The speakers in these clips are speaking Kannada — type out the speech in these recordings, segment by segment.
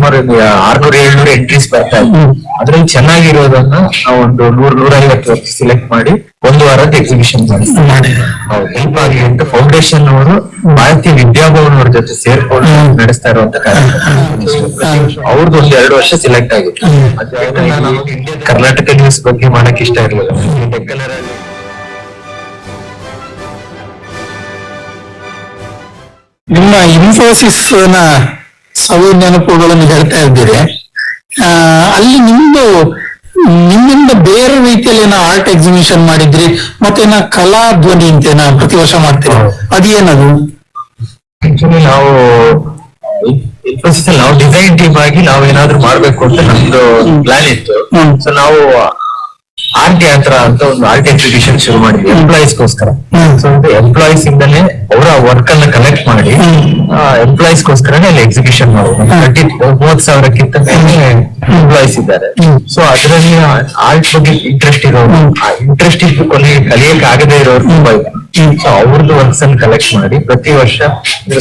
ಸುಮಾರು 600-700 ಎಂಟ್ರೀಸ್ ಬರ್ತಾ ಇತ್ತು. ಅದ್ರಲ್ಲಿ ಚೆನ್ನಾಗಿರೋದನ್ನ ನಾವು ಒಂದು 100-150 ಸೆಲೆಕ್ಟ್ ಮಾಡಿ ಒಂದು ವಾರದ ಎಕ್ಸಿಬಿಷನ್ ಮಾಡಿಸ್ತಾರೆ. ಹೆಲ್ಪ್ ಆಗಲಿ ಅಂತ ಫೌಂಡೇಶನ್ ಅವರು ಭಾರತೀಯ ವಿದ್ಯಾಭವನ್ ಅವ್ರ ಜೊತೆ ಸೇರ್ಕೊಂಡು ನಡೆಸ್ತಾ ಇರುವಂತ ಕಾರ್ಯಕ್ರಮ. ಅವ್ರದ್ದು 1-2 ವರ್ಷ ಸೆಲೆಕ್ಟ್ ಆಗಿತ್ತು. ಕರ್ನಾಟಕ ನ್ಯೂಸ್ ಬಗ್ಗೆ ಮಾಡಕ್ ಇಷ್ಟ ಇರ್ಲಿಲ್ಲ. ನಿಮ್ಮ ಇನ್ಫೋಸಿಸ್ ನ ಸವಿ ನೆನಪುಗಳನ್ನು ಹೇಳ್ತಾ ಇದ್ದೀರಿ. ಅಲ್ಲಿ ನಿಮ್ಮಿಂದ ಬೇರೆ ರೀತಿಯಲ್ಲಿ ಆರ್ಟ್ ಎಕ್ಸಿಬಿಷನ್ ಮಾಡಿದ್ರಿ, ಮತ್ತೆ ಕಲಾ ಧ್ವನಿ ಅಂತ ಪ್ರತಿ ವರ್ಷ ಮಾಡ್ತೀರಿ, ಅದೇನದು? ಆಕ್ಚುಲಿ ನಾವು ಇನ್ಫೋಸಿಸ್ ನಾವು ಡಿಸೈನ್ ಟೀಮ್ ಆಗಿ ನಾವು ಏನಾದ್ರು ಮಾಡ್ಬೇಕು ಅಂತ ನಮ್ದು ಪ್ಲಾನ್ ಇತ್ತು. ಸೊ ನಾವು ಆರ್ಟ್ ಯಾತ್ರ ಅಂತ ಒಂದು ಆರ್ಟ್ ಎಕ್ಸಿಬಿಷನ್ ಶುರು ಮಾಡಿದ್ವಿ ಎಂಪ್ಲಾಯೀಸ್ಗೋಸ್ಕರ. ಸೊ ಎಂಪ್ಲಾಯೀಸ್ ಇಂದಲೇ ಅವರ ವರ್ಕ್ ಅನ್ನ ಕಲೆಕ್ಟ್ ಮಾಡಿ ಎಂಪ್ಲಾಯೀಸ್ಗೋಸ್ಕರನೇ ಅಲ್ಲಿ ಎಕ್ಸಿಬಿಷನ್ ಮಾಡೋದು. 30,000ಕ್ಕಿಂತ ಮೇಲೆ ಎಂಪ್ಲಾಯೀಸ್ ಇದ್ದಾರೆ. ಸೊ ಅದರಲ್ಲಿ ಆರ್ಟ್ ಬಗ್ಗೆ ಇಂಟ್ರೆಸ್ಟ್ ಇರೋರು, ಇಂಟ್ರೆಸ್ಟ್ ಇದ್ದು ಕೊನೆಗೆ ಕಲಿಯಕ್ಕೆ ಆಗದೆ ಇರೋರು ತುಂಬಾ ಇದೆ. ಸೊ ಅವ್ರದ್ದು ವರ್ಕ್ಸ್ ಅನ್ನು ಕಲೆಕ್ಟ್ ಮಾಡಿ ಪ್ರತಿ ವರ್ಷ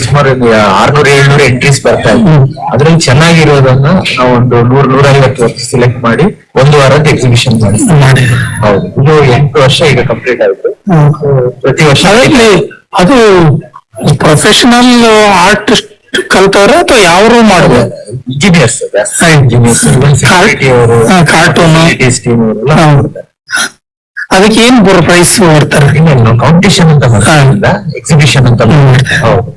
ಸುಮಾರು 600-700 ಎಂಟ್ರೀಸ್ ಬರ್ತಾ ಇತ್ತು. ಅದ್ರಲ್ಲಿ ಚೆನ್ನಾಗಿರೋದನ್ನ ನಾವು ಒಂದು 100-150 ಸೆಲೆಕ್ಟ್ ಮಾಡಿ ಒಂದು ವಾರದ ಎಕ್ಸಿಬಿಷನ್ ಮಾಡಿಸ್ತೀವಿ. ಹೌದು, ಇದು 8 ವರ್ಷ ಈಗ ಕಂಪ್ಲೀಟ್ ಆಯ್ತು. ಪ್ರತಿ ವರ್ಷ ಅದು ಪ್ರೊಫೆಷನಲ್ ಆರ್ಟಿಸ್ಟ್ ಕಲ್ತವ್ರ ಅಥವಾ ಯಾರು ಮಾಡಬಹುದು? ಇಂಜಿನಿಯರ್ಸ್, ಕಾರ್ಟೂನ್ ಟೀಮ್ ಅವರೆಲ್ಲ. ಅದಕ್ಕೆ ಏನ್ ಪ್ರೈಸ್ ಕೊಡ್ತಾರೆ? ಕಾಂಪಿಟೇಷನ್ ಅಂತ ಮಾಡ್ತಾ ಎಕ್ಸಿಬಿಷನ್ ಅಂತ. ಹೌದು,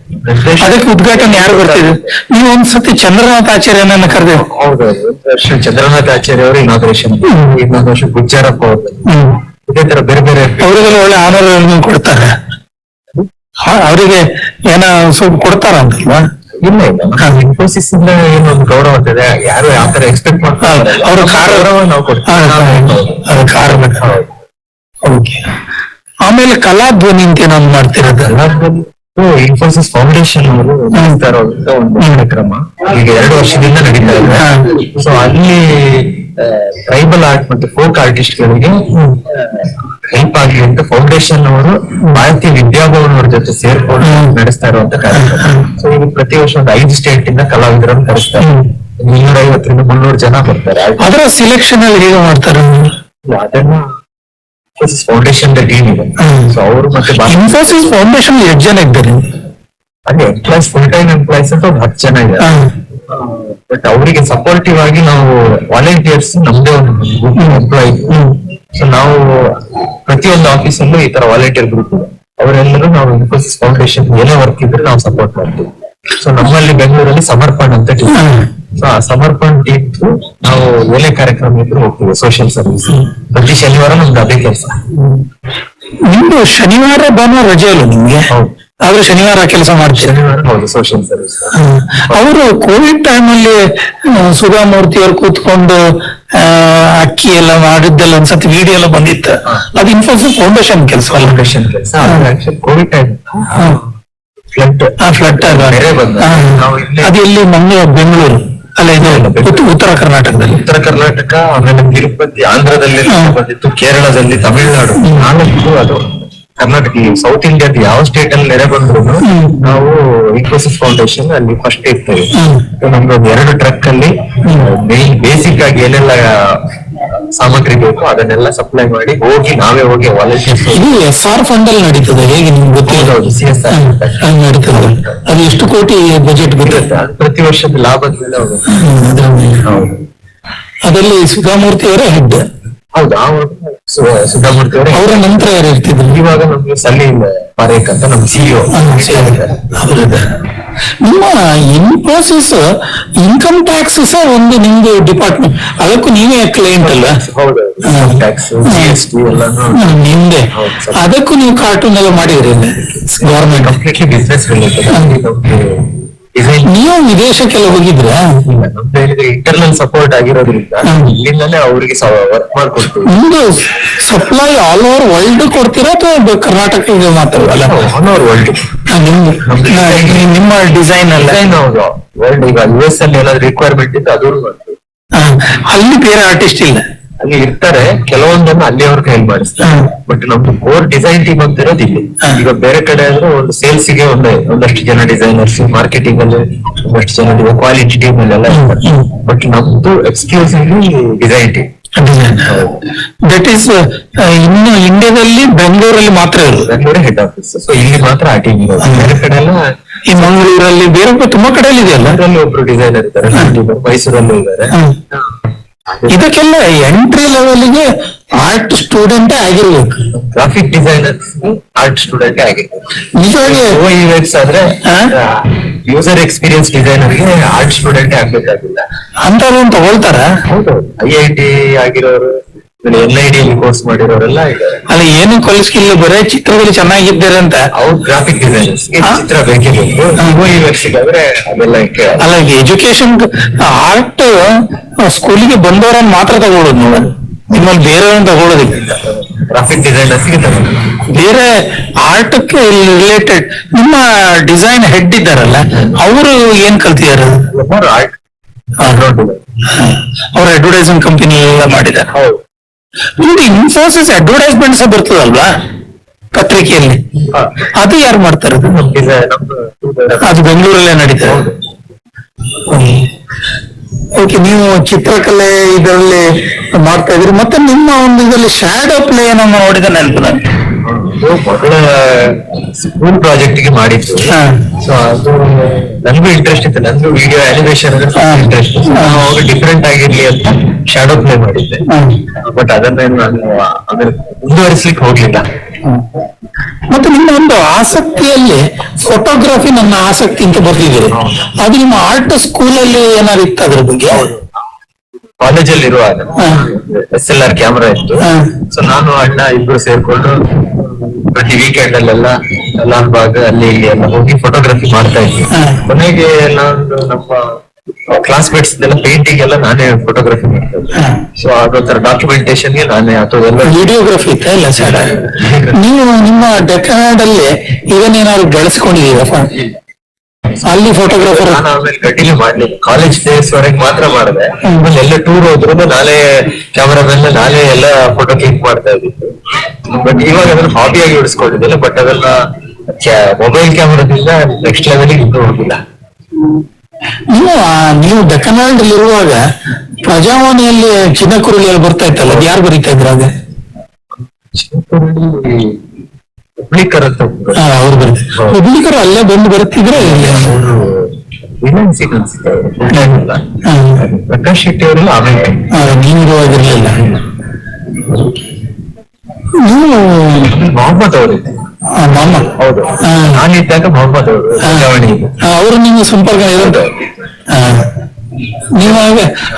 ಅದಕ್ಕೆ ಉದ್ಘಾಟನೆ ಯಾರು ಬರ್ತಿದ್ರು? ನೀವು ಒಂದ್ಸತಿ ಚಂದ್ರನಾಥ್ ಆಚಾರ್ಯನ ಕರೆದೇವು. ಹೌದು, ಒಂದು ವರ್ಷ ಚಂದ್ರನಾಥ್ ಆಚಾರ್ಯ ಅವರು ಇನಾಗ್ರೇಷನ್, ಇನ್ನೊಂದು ವರ್ಷ ಗುಜ್ಜಾರಪ್ಪ ಅವರು, ಇದೇ ತರ ಬೇರೆ ಬೇರೆ ಅವರಿಗೆಲ್ಲ ಒಳ್ಳೆ ಆನರ್ ಕೊಡ್ತಾರೆ. ಅವರಿಗೆ ಏನ ಸ್ವಲ್ಪ ಕೊಡ್ತಾರ ಅಂತಲ್ವಾ? ಇಲ್ಲ ಇನ್ಫೋಸಿಸ್ ಇಂದ ಏನೊಂದು ಗೌರವ ಆಗ್ತದೆ. ಯಾರು ಯಾವ ತರ ಎಕ್ಸ್ಪೆಕ್ಟ್ ಮಾಡ್ತಾರೆ ಅವ್ರ ಗೌರವ ನಾವು ಕೊಡ್ತೀವಿ. ಆಮೇಲೆ ಕಲಾ ಧ್ವನಿ ಅಂತ ಏನೊಂದು ಮಾಡ್ತಿರೋದು. ಇನ್ಫೋಸಿಸ್ ಫೌಂಡೇಶನ್ ಅವರು ನಡೆಸ್ತಾ ಇರೋದ್ರಿಂದ ಒಂದು ಕಾರ್ಯಕ್ರಮ ಈಗ 2 ವರ್ಷದಿಂದ ನಡೀತಾ ಇದೆ. ಸೊ ಅಲ್ಲಿ ಟ್ರೈಬಲ್ ಆರ್ಟ್ ಮತ್ತೆ ಫೋಕ್ ಆರ್ಟಿಸ್ಟ್ ಗಳಿಗೆ ಹೆಲ್ಪ್ ಆಗಲಿ ಅಂತ ಫೌಂಡೇಶನ್ ಅವರು ಭಾರತೀಯ ವಿದ್ಯಾಭವನ್ ಅವ್ರ ಜೊತೆ ಸೇರ್ಕೊಂಡು ನಡೆಸ್ತಾ ಇರುವಂತ ಕಾರ್ಯಕ್ರಮ. ಸೊ ಈಗ ಪ್ರತಿ ವರ್ಷ ಒಂದು 5 ಸ್ಟೇಟ್ ಇಂದ ಕಲಾವಿದರನ್ನು ಕರೆಸ್ತಾರೆ. 250-300 ಜನ ಬರ್ತಾರೆ. ಅದರ ಸಿಲೆಕ್ಷನ್ ಅಲ್ಲಿ ಹೇಗೆ ಮಾಡ್ತಾರೆ? ಅದನ್ನ ಫೌಂಡೇಶನ್ ಟೀಮ್ ಇದೆ. ಸೊ ಅವರು ಮತ್ತೆ ಇನ್ಫೋಸಿಸ್ ಫೌಂಡೇಶನ್ 8 ಜನ ಇದ್ದಾರೆ. ಅದೇ ಎಂಪ್ಲಾಯ್ಸ್, ಫುಲ್ ಟೈಮ್ ಎಂಪ್ಲಾಯ್ಸ್ ಅಂತ ಒಂದು 10 ಜನ ಇದ್ದಾರೆ. ಬಟ್ ಅವರಿಗೆ ಸಪೋರ್ಟಿವ್ ಆಗಿ ನಾವು ವಾಲಂಟಿಯರ್ಸ್ ನಮ್ದೇ ಒಂದು ಎಂಪ್ಲಾಯ್. ಸೊ ನಾವು ಪ್ರತಿಯೊಂದು ಆಫೀಸಲ್ಲೂ ಈ ತರ ವಾಲಂಟಿಯರ್ ಗ್ರೂಪ್ ಇದೆ. ಅವರೆಲ್ಲರೂ ನಾವು ಇನ್ಫೋಸಿಸ್ ಫೌಂಡೇಶನ್ ಏನೇ ವರ್ಕ್ ಇದ್ರೆ ನಾವು ಸಪೋರ್ಟ್ ಮಾಡ್ತೀವಿ. ಸೊ ನಮ್ಮಲ್ಲಿ ಬೆಂಗಳೂರಲ್ಲಿ ಸಮರ್ಪಣ್ ಅಂತ ಟೀಮ್. ಸೊ ಆ ಸಮರ್ಪಣ್ ಟೀಮ್ ನಾವು ಏನೇ ಕಾರ್ಯಕ್ರಮ ಇದ್ರು ಹೋಗ್ತೀವಿ. ಸೋಷಿಯಲ್ ಸರ್ವಿಸ್ ಪ್ರತಿ ಶನಿವಾರ ನಮ್ದು ಅದೇ ಕೆಲಸ. ನಿಮ್ದು ಶನಿವಾರ ಭಾನುವಾರ ರಜೆ ಅಲ್ಲ ನಿಮ್ಗೆ? ಆದ್ರೆ ಶನಿವಾರ ಕೆಲಸ ಮಾಡ್ತೀವಿ. ಹೌದು, ಸೋಷಿಯಲ್ ಸರ್ವಿಸ್. ಅವರು ಕೋವಿಡ್ ಟೈಮ್ ಅಲ್ಲಿ ಸುಧಾಮೂರ್ತಿ ಅವ್ರು ಕೂತ್ಕೊಂಡು ಅಕ್ಕಿ ಎಲ್ಲ ಮಾಡಿದ್ದೆಲ್ಲ ಒಂದ್ಸತಿ ವಿಡಿಯೋ ಎಲ್ಲ ಬಂದಿತ್ತು. ಅದು ಇನ್ಫೋಸಿಸ್ ಫೌಂಡೇಶನ್ ಕೆಲಸ. ಫೌಂಡೇಶನ್ ಕೆಲಸ. ಕೋವಿಡ್ ಟೈಮ್ ಫ್ಲಡ್ ಅದು ಎಲ್ಲಿ? ಬೆಂಗಳೂರು ಅಲ್ಲ, ಇದು ಉತ್ತರ ಕರ್ನಾಟಕದಲ್ಲಿ. ಉತ್ತರ ಕರ್ನಾಟಕ, ಆಮೇಲೆ ತಿರುಪತಿ, ಆಂಧ್ರದಲ್ಲಿ ಬಂದಿತ್ತು, ಕೇರಳದಲ್ಲಿ, ತಮಿಳುನಾಡು, 4 ಅದು ಕರ್ನಾಟಕ. ಸೌತ್ ಇಂಡಿಯಾದ ಯಾವ ಸ್ಟೇಟ್ ಅಲ್ಲಿ ನೆರೆ ಬಂದ್ರು ನಾವು ಇನ್ಫೋಸಿಸ್ ಫೌಂಡೇಶನ್ ಅಲ್ಲಿ ಫಸ್ಟ್ ಇರ್ತೇವೆ. ನಮ್ದು 2 ಟ್ರಕ್ ಅಲ್ಲಿ ಮೇನ್ ಬೇಸಿಕ್ ಆಗಿ ಏನೆಲ್ಲ ಸಾಮಗ್ರಿ ಬೇಕು ಅದನ್ನೆಲ್ಲ ಸಪ್ಲೈ ಮಾಡಿ ನಾವೇ ಹೋಗಿ ವಾಲಂಟಿಯರ್ಸ್. ಇದು SR ಫಂಡ್ ಅಲ್ಲಿ ನಡೀತದೆ, ಹೇಗೆ ನಿಮ್ಗೆ ಗೊತ್ತಿರೋದು? CSR ನಡೀತದೆ. ಅದು ಎಷ್ಟು ಕೋಟಿ ಬಜೆಟ್ ಗೊತ್ತಿರುತ್ತೆ? ಅದು ಪ್ರತಿ ವರ್ಷದ ಲಾಭದ ಮೇಲೆ ಹೋಗುತ್ತೆ. ಅದರಲ್ಲಿ ಸುಧಾಮೂರ್ತಿ ಅವರೇ ಹೆಡ್. ಹೌದು, ಸುಧಾಮೂರ್ತಿ ಅವರೇ. ಅವರ ನಂತರ ಯಾರು ಇರ್ತಿದ್ರು? ಇವಾಗ ನಮ್ಗೆ ಸಲೀಂ ಪಾರೇಖ್ ಅಂತ ನಮ್ಮ CEO. ನಿಮ್ಮ ಇನ್ಫೋಸಿಸ್ ಇನ್ಕಮ್ ಟ್ಯಾಕ್ಸ್ ಸಹ ಒಂದು ನಿಮ್ದು ಡಿಪಾರ್ಟ್ಮೆಂಟ್, ಅದಕ್ಕೂ ನೀವೇ ಕ್ಲೈಂಟ್ ಅಲ್ಲ? ಹೌದು, ಟ್ಯಾಕ್ಸ್, GST ಎಲ್ಲಾನು ನಿಮ್ದೆ. ಅದಕ್ಕೂ ನೀವು ಕಾರ್ಟೂನ್ ಎಲ್ಲ ಮಾಡಿದ್ರಿ ಗವರ್ಮೆಂಟ್? Completely business related. ನೀವು ವಿದೇಶಕ್ಕೆಲ್ಲ ಹೋಗಿದ್ರ? ಇಂಟರ್ನಲ್ ಸಪೋರ್ಟ್ ಆಗಿರೋದ್ರಿಂದ ಇಲ್ಲಿಂದಾನೇ ಅವರಿಗೆ ವರ್ಕ್ ಮಾಡ್ಕೊಡ್ತೀವಿ. ನಿಮ್ದು ಸಪ್ಲೈ ಆಲ್ ಓವರ್ ವರ್ಲ್ಡ್ ಕೊಡ್ತೀರಾ ಅಥವಾ ಕರ್ನಾಟಕ ಇದೆ ಮಾತ್ರ? All over world. ನಿಮ್ಮ ಡಿಸೈನ್ ಅಲ್ಲ? ಹೌದು, ವರ್ಲ್ಡ್. ಈಗ US ಅಲ್ಲಿ ಏನಾದ್ರು ರಿಕ್ವೈರ್ಮೆಂಟ್ ಇತ್ತು ಅದು ಮಾಡ್ತೀವಿ. ಅಲ್ಲಿ ಬೇರೆ ಆರ್ಟಿಸ್ಟ್ ಇಲ್ಲ? ಅಲ್ಲಿ ಇರ್ತಾರೆ, ಕೆಲವೊಂದನ್ನು ಅಲ್ಲಿಯವ್ರ ಕೈಲಿ ಮಾಡಿಸ್ತಾರೆ. ಬಟ್ ನಮ್ದು ಕೋರ್ ಡಿಸೈನ್ ಟೀಮ್ ಅಂತ ಇರೋದು ಇಲ್ಲಿ. ಈಗ ಬೇರೆ ಕಡೆ ಅಂದ್ರೆ ಒಂದು ಸೇಲ್ಸ್ ಗೆ ಒಂದಷ್ಟು ಜನ ಡಿಸೈನರ್ಸ್, ಮಾರ್ಕೆಟಿಂಗ್ ಅಲ್ಲಿ ಒಂದಷ್ಟು ಜನ, ಕ್ವಾಲಿಟಿ ಟೀಮ್ ಅಲ್ಲೆಲ್ಲ ಇರ್ತಾರೆ. ಬಟ್ ನಮ್ದು exclusively design team. That is ಇನ್ನು ಇಂಡಿಯಾದಲ್ಲಿ ಬೆಂಗಳೂರಲ್ಲಿ ಮಾತ್ರ ಇರೋದು. ಬೆಂಗಳೂರೇ ಹೆಡ್ ಆಫೀಸ್. ಸೊ ಇಲ್ಲಿ ಮಾತ್ರ ಆ ಟೀಮ್ ಇರೋದು. ಬೇರೆ ಕಡೆ ಎಲ್ಲ ಈ ಮಂಗಳೂರಲ್ಲಿ ಬೇರೆ ತುಂಬಾ ಕಡೆಯಲ್ಲಿ ಇದೆಯಲ್ಲ. ಅದರಲ್ಲಿ ಒಬ್ರು ಡಿಸೈನರ್ ಇದ್ದಾರೆ, ಮೈಸೂರಲ್ಲೂ ಇದ್ದಾರೆ. ಇದಕ್ಕೆಲ್ಲ ಎಂಟ್ರಿ ಲೆವೆಲ್ಗೆ ಆರ್ಟ್ ಸ್ಟೂಡೆಂಟ್ ಆಗಿರ್ಬೇಕು. ಗ್ರಾಫಿಕ್ ಡಿಸೈನರ್ ಆರ್ಟ್ ಸ್ಟೂಡೆಂಟ್ ಆಗಿರ್ಬೇಕು. ನಿಜವಾಗಿ ಯೂಎಕ್ಸ್ ಆದ್ರೆ ಯೂಸರ್ ಎಕ್ಸ್ಪೀರಿಯನ್ಸ್ ಡಿಸೈನರ್ಗೆ ಆರ್ಟ್ ಸ್ಟೂಡೆಂಟ್ ಆಗ್ಬೇಕಾಗಿಲ್ಲ. ಅಂತವ್ರು ತಗೊಳ್ತಾರ. ಹೌದು, IIT ಆಗಿರೋರು, NID ಕೋರ್ಸ್ ಮಾಡಿರೋರೆಲ್ಲ ಇದ್ದಾರೆ. ಅಲ್ಲ, ಏನು ಕಲಿಸ್ಕಿಲ್ಲ, ಬರೇ ಚಿತ್ರದಲ್ಲಿ ಚೆನ್ನಾಗಿದ್ದಾರೆ ಅಂತ. ಅವ್ರು ಗ್ರಾಫಿಕ್ ಡಿಸೈನರ್ಸ್ ಚಿತ್ರ ಬೇಕೇ ಬೇಕು. ಯೂಎಕ್ಸ್ ಆದ್ರೆ ಅದೆಲ್ಲ ಅಲ್ಲ, ಎಜುಕೇಶನ್ ಆರ್ಟ್ ಸ್ಕೂಲಿಗೆ ಬಂದವರನ್ನ ಮಾತ್ರ ತಗೊಳ್ಳೋದು ನೀವು, ನಿಮ್ಮಲ್ಲಿ ಬೇರೆಯವ್ರನ್ನ ತಗೊಳ್ಳೋದಿಲ್ಲ. ಗ್ರಾಫಿಕ್ ಡಿಸೈನರ್ಸ್ ಬೇರೆ ಆರ್ಟ್ಗೆ ರಿಲೇಟೆಡ್ ನಿಮ್ಮ ಡಿಸೈನ್ ಹೆಡ್ ಇದ್ದಾರಲ್ಲ, ಅವರು ಏನ್ ಕಲ್ತಿದ್ದಾರೆ? ಆರ್ಟ್ ಅವ್ರ ಅಡ್ವರ್ಟೈಸ್ಮೆಂಟ್ ಕಂಪನಿ ಎಲ್ಲ ಮಾಡಿದ್ದಾರೆ. ಹೌದು, ನಿಮ್ದು ಇನ್ಫೋಸಿಸ್ ಅಡ್ವರ್ಟೈಸ್ಮೆಂಟ್ಸ್ ಬರ್ತದಲ್ವಾ ಪತ್ರಿಕೆಯಲ್ಲಿ, ಅದು ಯಾರು ಮಾಡ್ತಾರೆ? ಅದು ಬೆಂಗಳೂರಲ್ಲೇ ನಡೀತಾರೆ. ಓಕೆ, ನೀವು ಚಿತ್ರಕಲೆ ಇದರಲ್ಲಿ ಮಾಡ್ತಾ ಇದ್ರಿ. ಮತ್ತೆ ನಿಮ್ಮ ಒಂದು ಇದರಲ್ಲಿ ಶ್ಯಾಡೋ ಪ್ಲೇ ನಮ್ಮ ನೋಡಿದ ನೆನಪು ನಾನು. ಮೊದಲ ಸ್ಕೂಲ್ ಪ್ರಾಜೆಕ್ಟ್ ಗೆ ಮಾಡಿದ್ದು. ಸೊ ಅದು ನನ್ಗೂ ಇಂಟ್ರೆಸ್ಟ್ ಇತ್ತು. ನನ್ಗೂ ವಿಡಿಯೋ ಅನಿಮೇಷನ್ ಇಂಟ್ರೆಸ್ಟ್. ಅವಾಗ ಡಿಫ್ರೆಂಟ್ ಆಗಿರ್ಲಿ ಅಂತ ಶಾಡೋ ಪ್ಲೇ ಮಾಡಿದ್ದೆ. ಬಟ್ ಅದನ್ನ ನಾನು ಆಮೇಲೆ ಮುಂದುವರಿಸ್ಲಿಕ್ಕೆ ಹೋಗ್ಲಿಲ್ಲ. ಮತ್ತೆ ನಿಮ್ಮ ಒಂದು ಆಸಕ್ತಿಯಲ್ಲಿ ಫೋಟೋಗ್ರಫಿ ನನ್ನ ಆಸಕ್ತಿ ಅಂತ ಬರ್ತಿದ್ದೀರಿ. ಅದು ನಿಮ್ಮ ಆರ್ಟ್ ಸ್ಕೂಲಲ್ಲಿ ಏನಾದ್ರು ಇತ್ತು ಅದ್ರ ಬಗ್ಗೆ? ಕಾಲೇಜಲ್ಲಿ ಇರುವಾಗ SLR ಕ್ಯಾಮ್ರಾ ಇತ್ತು. ಸೊ ನಾನು ಅಣ್ಣ ಇಬ್ರು ಸೇರ್ಕೊಂಡು ಪ್ರತಿ ವೀಕೆಂಡ್ ಅಲ್ಲೆಲ್ಲ ಲಾಲ್ ಬಾಗ್ ಅಲ್ಲಿ ಇಲ್ಲಿ ಎಲ್ಲ ಹೋಗಿ ಫೋಟೋಗ್ರಫಿ ಮಾಡ್ತಾ ಇದ್ವಿ. ಕೊನೆಗೆ ನಾನು ನಮ್ಮ ಕ್ಲಾಸ್ಮೇಟ್ಸ್ ಎಲ್ಲ ಪೇಂಟಿಂಗ್ ಎಲ್ಲ ನಾನೇ ಫೋಟೋಗ್ರಫಿ ಮಾಡ್ತಾ ಇದ್ದೆ. ಸೊ ಅದೊಂಥರ ಡಾಕ್ಯುಮೆಂಟೇಶನ್ ಗೆ ನಾನೇ ಅದೆಲ್ಲ ವಿಡಿಯೋಗ್ರಫಿ ಇತ್ತ ಇಲ್ಲ ಸರ್? ನೀವು ನಿಮ್ಮ ಡೆಕಾರ್ಡ್ ಅಲ್ಲಿ ಇದನ್ನೇನಾದ್ರು ಬೆಳೆಸ್ಕೊಂಡಿದ್ದೀರಪ್ಪ? ಅಲ್ಲಿ ಫೋಟೋಗ್ರಾಫರ್ ನಾನು ಆಮೇಲೆ ಕಂಟಿನ್ಯೂ ಮಾಡ್ಲಿಲ್ಲ. ಕಾಲೇಜ್ ಡೇಸ್ ವರೆಗೆ ಮಾತ್ರ ಮಾಡಿದೆ. ಆಮೇಲೆ ಎಲ್ಲ ಟೂರ್ ಹೋದ್ರು ನಾನೇ ಕ್ಯಾಮರಾಮನ್, ನಾನೇ ಎಲ್ಲ ಫೋಟೋ ಕ್ಲಿಕ್ ಮಾಡ್ತಾ ಇದ್ದಿತ್ತು. ಬಟ್ ಇವಾಗ ಅದನ್ನ ಹಾಬಿಯಾಗಿ ಉಳಿಸ್ಕೊಂಡಿದ್ದಿಲ್ಲ. ಬಟ್ ಅದನ್ನ ಮೊಬೈಲ್ ಕ್ಯಾಮರಾದಿಂದ ನೆಕ್ಸ್ಟ್ ಲೆವೆಲ್ಗೆ ಇನ್ನೂ ಹೋಗಿಲ್ಲ. ನೀವು ಡೆಕ್ಕನಾಲ್ಡ್ ಇರುವಾಗ ಪ್ರಜಾವಾಣಿಯಲ್ಲಿ ಚಿನ್ನಕುರುಳಿಯಲ್ಲಿ ಬರ್ತಾ ಇತ್ತಲ್ಲ, ಅದು ಯಾರು ಬರೀತಾ ಇದ್ರ? ಅದೇ ಹುಬ್ಳಿಕರ್ ಅಂತ ಅವ್ರು ಬರ್ತಾರೆ. ಹುಬ್ಳಿಕರ್ ಅಲ್ಲೇ ಬಂದು ಬರ್ತಿದ್ರೆ ಪ್ರಕಾಶ್ ಶೆಟ್ಟಿ ಅವರೆಲ್ಲ ಆಮೇಲೆ ನೀವು ಇರುವಾಗಿರ್ಲಿಲ್ಲ. ನೀವು ಮೊಹಮ್ಮದ್ ಅವರಿದ್ದೆ. ಮಾಮ? ಹೌದು, ನಾನಿದ್ದಾಗ ಮೊಹಮ್ಮದ್ ಅವರು ಅವರು ನಿಮ್ಮ ಸಂಪರ್ಕ ಇರುತ್ತೆ. ನೀವು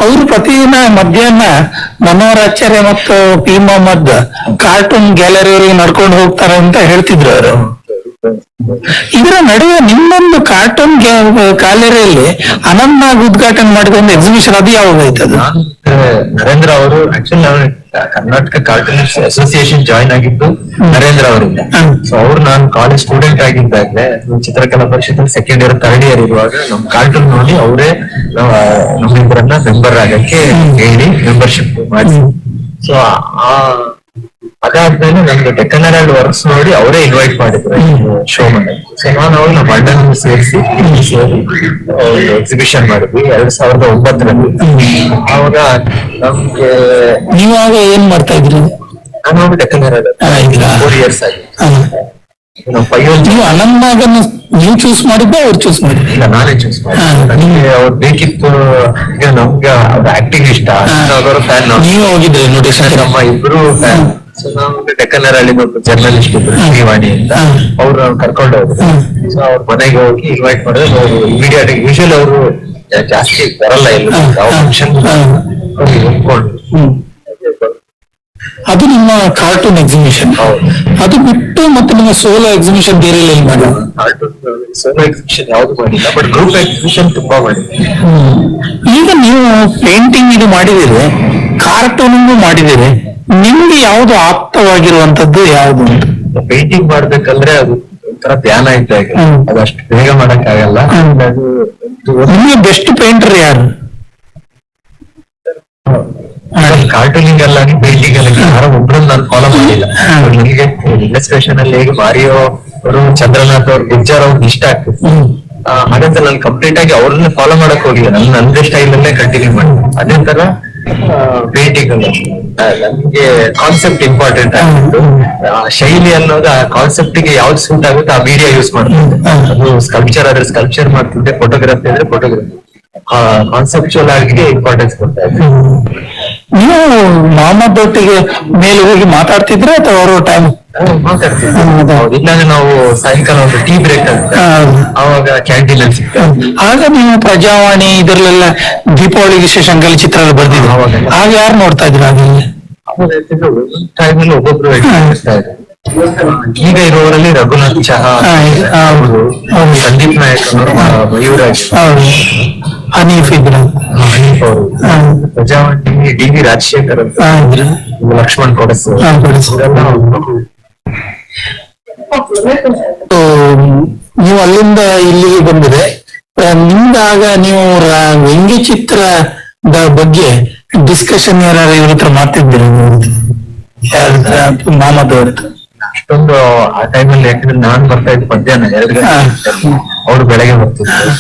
ಅವರು ಪ್ರತಿದಿನ ಮಧ್ಯಾಹ್ನ ಮನೋಹರ್ ಆಚಾರ್ಯ ಮತ್ತು ಪಿ ಮೊಹಮ್ಮದ್ ಕಾರ್ಟೂನ್ ಗ್ಯಾಲರಿಯವರಿಗೆ ನಡ್ಕೊಂಡು ಹೋಗ್ತಾರೆ ಅಂತ ಹೇಳ್ತಿದ್ರು ಅವರು. ಇದರ ನಡುವೆ ನಿಮ್ಮೊಂದು ಕಾರ್ಟೂನ್ ಗ್ಯಾಲರಿಯಲ್ಲಿ ಅನಂತನಾಗ್ ಉದ್ಘಾಟನೆ ಮಾಡಿದ ಒಂದು ಎಕ್ಸಿಬಿಷನ್, ಅದು ಯಾವಾಗ ಆಯ್ತದ? ನರೇಂದ್ರ ಅವರು ಆಕ್ಚುಲಿ ನಾನು ಕರ್ನಾಟಕ ಕಾರ್ಟೂನ್ ಅಸೋಸಿಯೇಷನ್ ಜಾಯಿನ್ ಆಗಿದ್ದು ನರೇಂದ್ರ ಅವರಿಂದ. ಸೊ ಅವ್ರು ನಾನು ಕಾಲೇಜ್ ಸ್ಟೂಡೆಂಟ್ ಆಗಿದ್ದಾಗಲೇ ಚಿತ್ರಕಲಾ ಪರಿಷತ್ ಸೆಕೆಂಡ್ ಇಯರ್ ಥರ್ಡ್ ಇಯರ್ ಇರುವಾಗ ನಮ್ ಕಾರ್ಟೂನ್ ನೋಡಿ ಅವರೇ ನಮ್ಮಿಬ್ಬರನ್ನ ಮೆಂಬರ್ ಆಗಕ್ಕೆ ಹೇಳಿ ಮೆಂಬರ್ಶಿಪ್ ಮಾಡಿ. ಸೊ ಅದಾದ್ಮೇಲೆ ನಮ್ದು ಡೆಕ್ಕನ್ ವರ್ಕ್ಸ್ ನೋಡಿ ಅವರೇ ಇನ್ವೈಟ್ ಮಾಡಿದ್ರು ಶೋ ಮಾಡಿ. ಸೊ ನಾನು ಅವ್ರು ನಮ್ಮ ಅಣ್ಣನ ಸೇರಿಸಿ ಎಕ್ಸಿಬಿಷನ್ ಮಾಡಿದ್ವಿ 2009ರಲ್ಲಿ. ಅವಾಗ ನಮ್ಗೆ ನೀವಾಗ ಏನ್ ಮಾಡ್ತಾ ಇದ್ರಿ? ನಾನು ಡೆಕ್ಕನ್ 4 years ಆಗಿ. ನೀವು ಅನಂತನಾಗನ್ನ ನೀವು ಚೂಸ್ ಮಾಡಿದ್ದೆ ಅವ್ರು ಚೂಸ್ ಮಾಡಿದ್ದೆ? ಇಲ್ಲ, ನಾನೇ ಚೂಸ್ ಮಾಡಿದ್ದೆ. ನನಗೆ ಅವ್ರು ಬೇಕಿತ್ತು. ನಮ್ಗೆ ಅವ್ರ ಆಕ್ಟಿಂಗ್ ಇಷ್ಟ, ಫ್ಯಾನ್. ನೀವು ಹೋಗಿದ್ರಿ ನೋಡಿ? ನಮ್ಮ ಇಬ್ರು ಫ್ಯಾನ್. ಸೊ ನಮ್ಗೆ ಡೆಕ್ಕನ್ ಜರ್ನಲಿಸ್ಟ್ ಇದ್ರು ಶ್ರೀವಾಣಿ ಅಂತ, ಅವ್ರು ಕರ್ಕೊಂಡು ಹೋದ್ರು. ಸೊ ಅವ್ರ ಮನೆಗೆ ಹೋಗಿ ಇನ್ವೈಟ್ ಮಾಡಿದ್ರೆ ಅವ್ರು ಇಮಿಡಿಯೇಟ್, ಯೂಶಲಿ ಅವರು ಜಾಸ್ತಿ ಬರಲ್ಲ ಇಲ್ಲ ಯಾವ ಫಂಕ್ಷನ್ ಒಪ್ಕೊಂಡು. ಅದು ನಿಮ್ಮ ಕಾರ್ಟೂನ್ ಎಕ್ಸಿಬಿಷನ್. ಅದು ಬಿಟ್ಟು ಮತ್ತೆ ನಿಮ್ಮ ಸೋಲೋ ಎಕ್ಸಿಬಿಷನ್ ಬೇರೆ ಎಲ್ಲಿ ಮಾಡಿ? ಸೋಲೋ ಎಕ್ಸಿಬಿಷನ್ ಯಾವ್ದು ಮಾಡಿಲ್ಲ, ಬಟ್ ಗ್ರೂಪ್ ಎಕ್ಸಿಬಿಷನ್ ತುಂಬಾ ಮಾಡಿದೆ. ಈಗ ನೀವು ಪೇಂಟಿಂಗ್ ಇದು ಮಾಡಿದಿರಿ, ಕಾರ್ಟೂನಿಂಗು ಮಾಡಿದಿರಿ, ನಿಮ್ಗೆ ಯಾವ್ದು ಆಪ್ತವಾಗಿರುವಂತದ್ದು ಯಾವ್ದು ಅಂತ? ಪೇಂಟಿಂಗ್ ಮಾಡ್ಬೇಕಂದ್ರೆ ಅದು ಒಂಥರ ಧ್ಯಾನ ಇದ್ದಾಗ, ಅದಷ್ಟು ಬೇಗ ಮಾಡಕ್ ಆಗಲ್ಲ. ನಿಮ್ಗೆ ಬೆಸ್ಟ್ ಪೇಂಟರ್ ಯಾರು? ಕಾರ್ಟೂನಿಂಗ್ ಎಲ್ಲ ಇಲ್ಲಸ್ಟ್ರೇಷನ್ ಅಲ್ಲಿ ಹೇಗೆ ಮಾರಿಯೋ ಅವರು ಚಂದ್ರನಾಥ್ ಅವ್ರು ಗುಜ್ಜಾರ್ ಅವ್ರಿಗೆ ಇಷ್ಟ ಆಗ್ತದೆ. ಹಾಗಂತ ನಾನು ಕಂಪ್ಲೀಟ್ ಆಗಿ ಅವ್ರನ್ನ ಫಾಲೋ ಮಾಡಕ್ ಹೋಗಿಲ್ಲ, ನಂದೇ ಸ್ಟೈಲ್ ಅಲ್ಲೇ ಕಂಟಿನ್ಯೂ ಮಾಡಿ. ಅದೇ ತರ ಪೇಂಟಿಂಗ್ ಅಲ್ಲ, ನಮ್ಗೆ ಕಾನ್ಸೆಪ್ಟ್ ಇಂಪಾರ್ಟೆಂಟ್ ಆಗಿತ್ತು. ಶೈಲಿ ಅನ್ನೋದು ಆ ಕಾನ್ಸೆಪ್ಟ್ ಗೆ ಯಾವ್ದು ಸೂಟ್ ಆಗುತ್ತೆ ಆ ಮೀಡಿಯಾ ಯೂಸ್ ಮಾಡ್ತಿದ್ದೆ. ಅದು ಸ್ಕಲ್ಪ್ಚರ್ ಆದ್ರೆ ಸ್ಕಲ್ಪ್ಚರ್ ಮಾಡ್ತಿದ್ದೆ, ಫೋಟೋಗ್ರಫಿ ಆದ್ರೆ ಫೋಟೋಗ್ರಫಿ, ಕಾನ್ಸೆಪ್ಚುಯಲ್ ಆಗಿ ಇಂಪಾರ್ಟೆನ್ಸ್ ಕೊಡ್ತಾ ಇದ್ದೆ. ನೀವು ಮೊಹಮ್ಮದ್ ಒಟ್ಟಿಗೆ ಮೇಲೆ ಹೋಗಿ ಮಾತಾಡ್ತಿದ್ರೆ ಅಥವಾ ಅವರು ಟೈಮ್ ಮಾತಾಡ್ತಿದ್ದೆ. ಇಲ್ಲಾಂದ್ರೆ ನಾವು ಸಾಯಂಕಾಲ ಒಂದು ಟೀ ಬ್ರೇಕ್ ಅಂತ ಅವಾಗ ಕ್ಯಾಂಟೀನ್ ಅಲ್ಲಿ ಸಿಗ್ತೇವೆ. ಆಗ ನೀವು ಪ್ರಜಾವಾಣಿ ಇದರಲ್ಲೆಲ್ಲ ದೀಪಾವಳಿ ವಿಶೇಷ ಅಂಗಲಿ ಚಿತ್ರ ಎಲ್ಲ ಬರ್ದಿದ್ರು, ಆಗ ಯಾರು ನೋಡ್ತಾ ಇದ್ರು? ಅವಾಗ ಟೈಮಲ್ಲಿ ಒಬ್ಬೊಬ್ರು ಇರ್ತಾ ಇದ್ರು. ಈಗ ಇರುವವರಲ್ಲಿ ರಘುನಾಥ್ ಚಹಾ, ಸಂದೀಪ್ ನಾಯಕ್, ಮಯೂರಾಜ್, ಹನೀಫ್ ಇದ್ರು, ಹನೀಫ್ ಅವರು, ಪ್ರಜಾವಾಣಿ ಡಿ ವಿ ರಾಜಶೇಖರ್ ಅಂತ, ಲಕ್ಷ್ಮಣ್ ಕೊಡಸ್, ನೀವು ಅಲ್ಲಿಂದ ಇಲ್ಲಿಗೆ ಬಂದಿದೆ. ನಿಮ್ದಾಗ ನೀವು ವ್ಯಂಗ್ಯ ಚಿತ್ರದ ಬಗ್ಗೆ ಡಿಸ್ಕಷನ್ ಯಾರು ಇವ್ರ ಹತ್ರ ಮಾಡ್ತಿದ್ದೀರಿ? ಮೊಹಮ್ಮದ್ ಅವ್ರ ಅಷ್ಟೊಂದು ಆ ಟೈಮಲ್ಲಿ, ಯಾಕಂದ್ರೆ ನಾನ್ ಬರ್ತಾ ಇದ್ದೆ ಮಧ್ಯಾಹ್ನ 2 ಗಂಟೆ, ಅವ್ರು ಬೆಳಗ್ಗೆ ಬರ್ತಿದ್ರು.